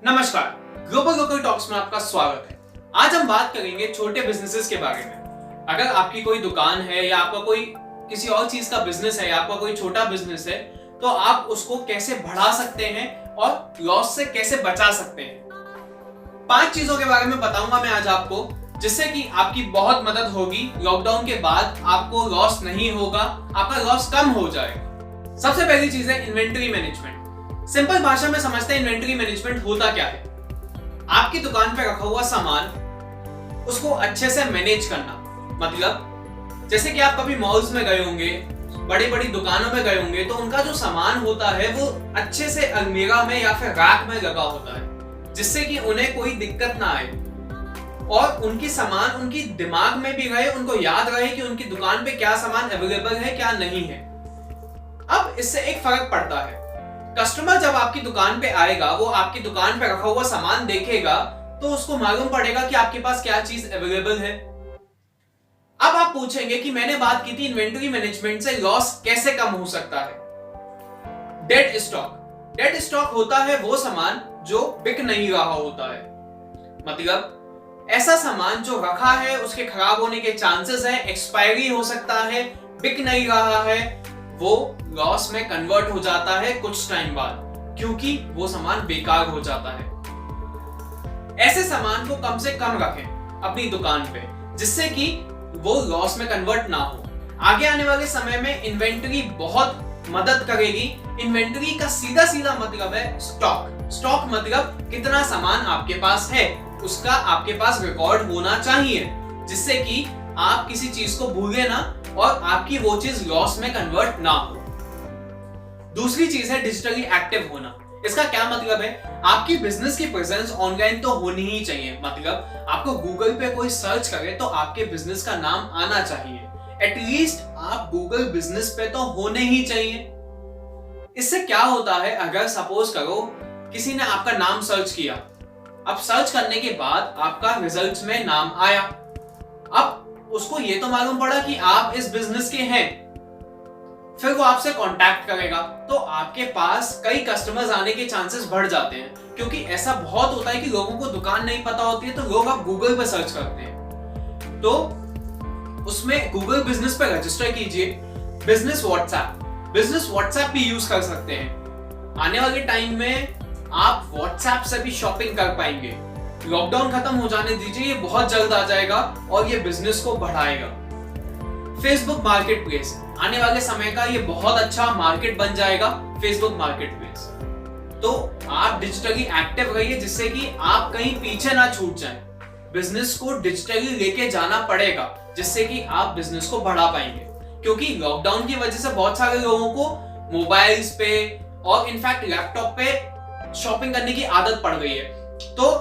नमस्कार, global local talks में आपका स्वागत है। आज हम बात करेंगे छोटे बिजनेसेस के बारे में। अगर आपकी कोई दुकान है या आपका कोई किसी और चीज का बिजनेस है या आपका कोई छोटा बिजनेस है, तो आप उसको कैसे बढ़ा सकते हैं और लॉस से कैसे बचा सकते हैं। 5 चीजों के बारे में बताऊंगा मैं आज आपको, जिससे कि आपकी बहुत मदद होगी। लॉकडाउन के बाद आपको लॉस नहीं होगा, आपका लॉस कम हो जाएगा। सबसे पहली चीज है इन्वेंटरी मैनेजमेंट। सिंपल भाषा में समझते हैं इन्वेंटरी मैनेजमेंट होता क्या है। आपकी दुकान पे रखा हुआ सामान, उसको अच्छे से मैनेज करना। मतलब जैसे कि आप कभी मॉल्स में गए होंगे, बड़ी बड़ी दुकानों में गए होंगे, तो उनका जो सामान होता है वो अच्छे से अलमीरा में या फिर रैक में लगा होता है, जिससे कि उन्हें कोई दिक्कत ना आए और उनकी सामान उनकी दिमाग में भी रहे, उनको याद रहे कि उनकी दुकान पे क्या सामान अवेलेबल है क्या नहीं है। अब इससे एक फर्क पड़ता है। कस्टमर जब आपकी दुकान पे आएगा, वो आपकी दुकान पे रखा हुआ सामान देखेगा तो उसको मालूम पड़ेगा कि आपके पास क्या चीज अवेलेबल है। अब आप पूछेंगे कि मैंने बात की थी इन्वेंटरी मैनेजमेंट से लॉस कैसे कम हो सकता है। Dead stock. डेड स्टॉक होता है वो सामान जो बिक नहीं रहा होता है। मतलब ऐसा सामान जो रखा है, उसके खराब होने के चांसेस है, एक्सपायरी हो सकता है, बिक नहीं रहा है, वो लॉस में कन्वर्ट हो जाता है कुछ टाइम बाद, क्योंकि वो सामान बेकार हो जाता है। ऐसे सामान को कम से कम रखें अपनी दुकान पे, जिससे कि वो लॉस में कन्वर्ट ना हो। आगे आने वाले समय में इन्वेंटरी बहुत मदद करेगी। इन्वेंटरी का सीधा सीधा मतलब है स्टॉक। स्टॉक मतलब कितना सामान आपके पास है, उसका आपके पास रिकॉर्ड होना चाहिए, जिससे कि आप किसी चीज को भूले ना और आपकी वो चीज लॉस में कन्वर्ट ना हो। दूसरी चीज है डिजिटली एक्टिव होना। इसका क्या मतलब है? आपकी बिजनेस की प्रेजेंस ऑनलाइन तो होनी ही चाहिए। मतलब आपको गूगल पे कोई सर्च करे तो आपके बिजनेस का नाम आना चाहिए। एटलीस्ट आप गूगल बिजनेस पे तो होने ही चाहिए। इससे क्या होता है, अगर सपोज करो किसी ने आपका नाम सर्च किया, अब सर्च करने के बाद आपका रिजल्ट्स में नाम आया, अब उसको ये तो मालूम पड़ा कि आप इस बिजनेस के हैं, फिर वो आपसे कांटेक्ट करेगा, तो आपके पास कई कस्टमर्स आने के चांसेस बढ़ जाते हैं। क्योंकि ऐसा बहुत होता है कि लोगों को दुकान नहीं पता होती है, तो लोग अब गूगल पे सर्च करते हैं। तो उसमें गूगल बिजनेस पे रजिस्टर कीजिए। बिजनेस व्हाट्सएप भी यूज कर सकते हैं। आने वाले टाइम में आप व्हाट्सएप से भी शॉपिंग कर पाएंगे। लॉकडाउन खत्म हो जाने दीजिए, ये बहुत जल्द आ जाएगा और ये बिजनेस को बढ़ाएगा। फेसबुक मार्केट प्लेस आने वाले समय का ये बहुत अच्छा मार्केट बन जाएगा। फेसबुक मार्केट प्लेस, तो आप डिजिटली एक्टिव रहिए, जिससे कि आप कहीं पीछे ना छूट जाएं। बिजनेस को डिजिटली लेके जाना पड़ेगा, जिससे कि आप बिजनेस को बढ़ा पाएंगे। क्योंकि लॉकडाउन की वजह से बहुत सारे लोगों को मोबाइल्स पे और इनफैक्ट लैपटॉप पे शॉपिंग करने की आदत पड़ गई है। तो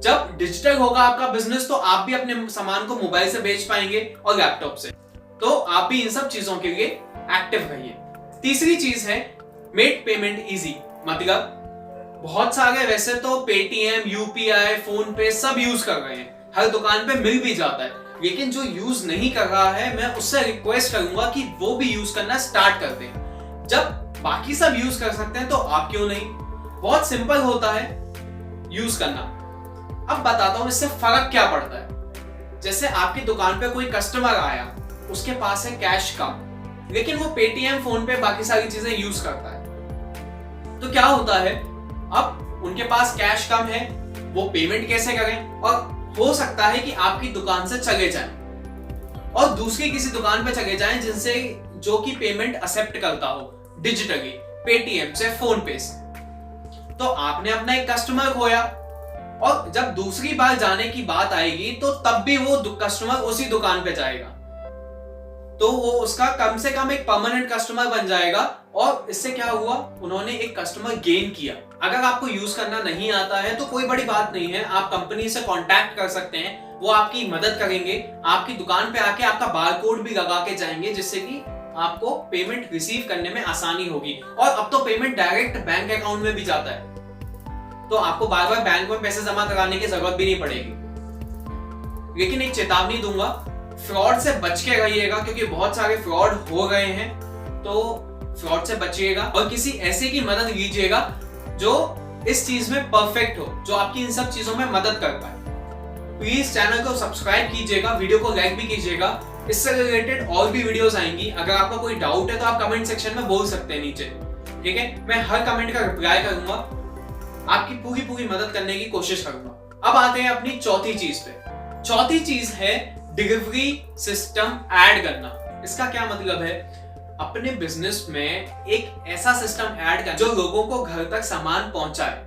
जब डिजिटल होगा आपका बिजनेस, तो आप भी अपने सामान को मोबाइल से बेच पाएंगे और लैपटॉप से। तो आप भी इन सब चीजों के लिए एक्टिव रहिए। तीसरी चीज है मेक पेमेंट इजी। मतलब बहुत सारे वैसे तो पेटीएम, यूपीआई, फोन पे सब यूज कर रहे हैं, हर दुकान पे मिल भी जाता है, लेकिन जो यूज नहीं कर रहा है, मैं उससे रिक्वेस्ट करूंगा कि वो भी यूज करना स्टार्ट कर दें। जब बाकी सब यूज कर सकते हैं तो आप क्यों नहीं? बहुत सिंपल होता है यूज करना। अब बताता हूं इससे फर्क क्या पड़ता है। जैसे आपकी दुकान पे कोई कस्टमर आया, उसके पास है कैश कम, लेकिन वो पेटीएम, फोन पे, बाकी सारी चीजें यूज करता है, तो क्या होता है, अब उनके पास कैश कम है, वो पेमेंट कैसे करें? और हो सकता है कि आपकी दुकान से चले जाएं और दूसरी किसी दुकान पे चले जाएं जिनसे जो कि पेमेंट एक्सेप्ट करता हो डिजिटली, पेटीएम से, फोन पे से। तो आपने अपना एक कस्टमर खोया और जब दूसरी बार जाने की बात आएगी तो तब भी वो कस्टमर उसी दुकान पे जाएगा, तो वो उसका कम से कम एक परमानेंट कस्टमर बन जाएगा। और इससे क्या हुआ, उन्होंने एक कस्टमर गेन किया। अगर आपको यूज करना नहीं आता है तो कोई बड़ी बात नहीं है, आप कंपनी से कांटेक्ट कर सकते हैं, वो आपकी मदद करेंगे। आपकी दुकान पे आके आपका बारकोड भी लगा के जाएंगे, जिससे कि आपको पेमेंट रिसीव करने में आसानी होगी। और अब तो पेमेंट डायरेक्ट बैंक अकाउंट में भी जाता है, तो आपको बार बार बैंक में पैसे जमा कराने की जरूरत भी नहीं पड़ेगी। लेकिन एक चेतावनी दूंगा, फ्रॉड से बच के रहिएगा, क्योंकि बहुत सारे फ्रॉड हो गए हैं। तो फ्रॉड से बचिएगा और किसी ऐसे की मदद लीजिएगा जो इस चीज में परफेक्ट हो, जो आपकी इन सब चीजों में मदद कर पाए। प्लीज चैनल को सब्सक्राइब कीजिएगा, वीडियो को लाइक भी कीजिएगा। इससे रिलेटेड और भी वीडियोस आएंगी। अगर आपका कोई डाउट है तो आप कमेंट सेक्शन में बोल सकते हैं नीचे, ठीक है। मैं हर कमेंट का रिप्लाई करूंगा, आपकी पूरी मदद करने की कोशिश करूंगा। अब आते हैं अपनी चौथी चीज पे। चौथी चीज है डिलीवरी सिस्टम ऐड करना। इसका क्या मतलब है? अपने बिजनेस में एक ऐसा सिस्टम ऐड करना जो लोगों को घर तक सामान पहुंचाए।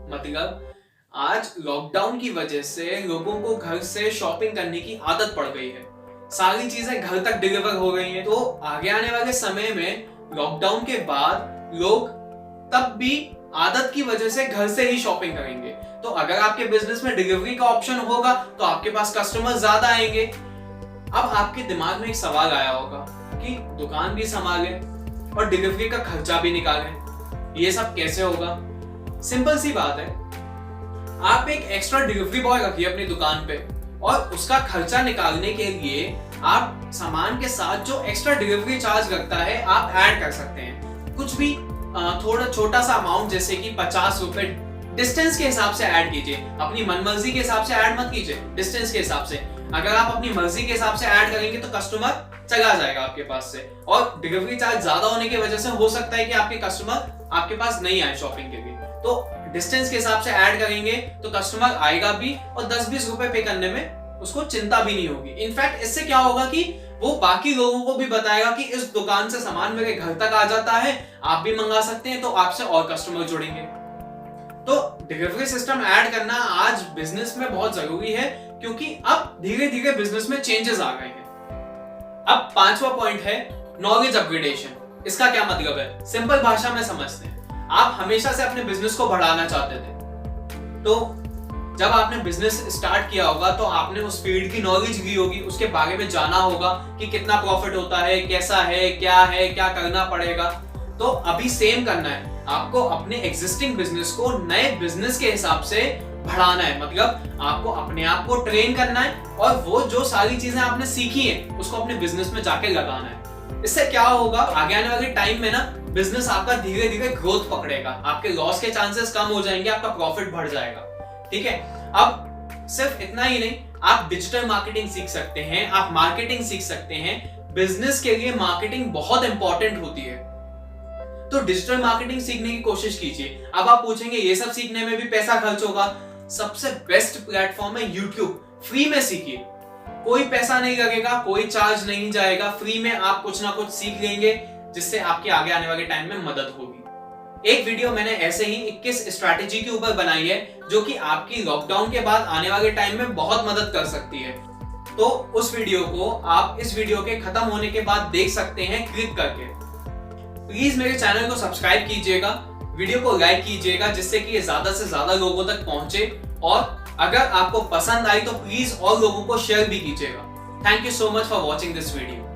मतलब आज लॉकडाउन की वजह से लोगों को घर से शॉपिंग करने की आदत पड़ गई है, सारी चीजें घर तक डिलीवर हो गई हैं। तो आगे आने वाले समय में लॉकडाउन के बाद लोग तब भी आदत की वजह से घर से ही शॉपिंग करेंगे। तो अगर आपके बिजनेस में डिलीवरी का ऑप्शन होगा तो आपके पास कस्टमर ज्यादा आएंगे। अब आपके दिमाग में एक सवाल आया होगा कि दुकान भी संभाले और डिलीवरी का खर्चा भी निकालें, ये सब कैसे होगा? सिंपल सी बात है, आप एक एक्स्ट्रा डिलीवरी बॉय रखिए अपनी दुकान पे और उसका खर्चा निकालने के लिए आप सामान के साथ जो एक्स्ट्रा डिलीवरी चार्ज लगता है आप ऐड कर सकते हैं। कुछ भी थोड़ा छोटा सा अमाउंट, जैसे कि 50 रुपए डिस्टेंस के हिसाब से ऐड कीजिए। अपनी मनमर्जी के हिसाब से ऐड मत कीजिए, डिस्टेंस के हिसाब से। अगर आप अपनी मर्जी के हिसाब से ऐड करेंगे तो कस्टमर चला जाएगा आपके पास से, और डिलीवरी चार्ज ज्यादा होने की वजह से हो सकता है कि आपके कस्टमर आपके पास नहीं आए शॉपिंग के लिए। तो डिस्टेंस के हिसाब से ऐड करेंगे तो कस्टमर आएगा भी और 10-20 रुपए पे करने में उसको चिंता भी नहीं होगी। इनफैक्ट इससे क्या होगा कि वो बाकी लोगों को भी बताएगा कि इस दुकान से सामान मेरे घर तक आ जाता है, आप भी मंगा सकते हैं, तो आपसे और कस्टमर जुड़ेंगे। तो डिलीवरी सिस्टम ऐड करना आज बिजनेस में बहुत जरूरी है, क्योंकि अब धीरे धीरे बिजनेस में चेंजेस आ गए हैं। अब 5वां पॉइंट है नॉलेज अपग्रेडेशन। इसका क्या मतलब है? सिंपल भाषा में समझते हैं। आप हमेशा से अपने बिजनेस को बढ़ाना चाहते थे, तो जब आपने बिजनेस स्टार्ट किया होगा तो आपने उस फील्ड की नॉलेज ली होगी, उसके बारे में जाना होगा कि कितना प्रॉफिट होता है, कैसा है, क्या करना पड़ेगा। तो अभी सेम करना है आपको, अपने एग्जिस्टिंग बिजनेस को नए बिजनेस के हिसाब से बढ़ाना है। मतलब आपको अपने आप को ट्रेन करना है और वो जो सारी चीजें आपने सीखी है उसको अपने बिजनेस में जाके लगाना है। इससे क्या होगा, आगे आने वाले टाइम में ना बिजनेस आपका धीरे धीरे ग्रोथ पकड़ेगा, आपके लॉस के चांसेस कम हो जाएंगे, आपका प्रॉफिट बढ़ जाएगा, ठीक है। अब सिर्फ इतना ही नहीं, आप डिजिटल मार्केटिंग सीख सकते हैं, आप मार्केटिंग सीख सकते हैं। बिजनेस के लिए मार्केटिंग बहुत इंपॉर्टेंट होती है, तो डिजिटल मार्केटिंग सीखने की कोशिश कीजिए। अब आप पूछेंगे ये सब सीखने में भी पैसा खर्च होगा। सबसे बेस्ट प्लेटफॉर्म है यूट्यूब। फ्री में सीखिए, कोई पैसा नहीं लगेगा, कोई चार्ज नहीं जाएगा, फ्री में आप कुछ ना कुछ सीख लेंगे जिससे आपके आगे आने वाले टाइम में मदद होगी। एक वीडियो मैंने ऐसे ही 21 स्ट्रैटेजी के ऊपर बनाई है जो कि आपकी लॉकडाउन के बाद आने वाले टाइम में बहुत मदद कर सकती है। तो उस वीडियो को आप इस वीडियो के खत्म होने के बाद देख सकते हैं क्लिक करके। प्लीज मेरे चैनल को सब्सक्राइब कीजिएगा, वीडियो को लाइक कीजिएगा जिससे कि ये ज्यादा से ज्यादा लोगों तक पहुंचे, और अगर आपको पसंद आई तो प्लीज और लोगों को शेयर भी कीजिएगा। Thank you so much for watching this video.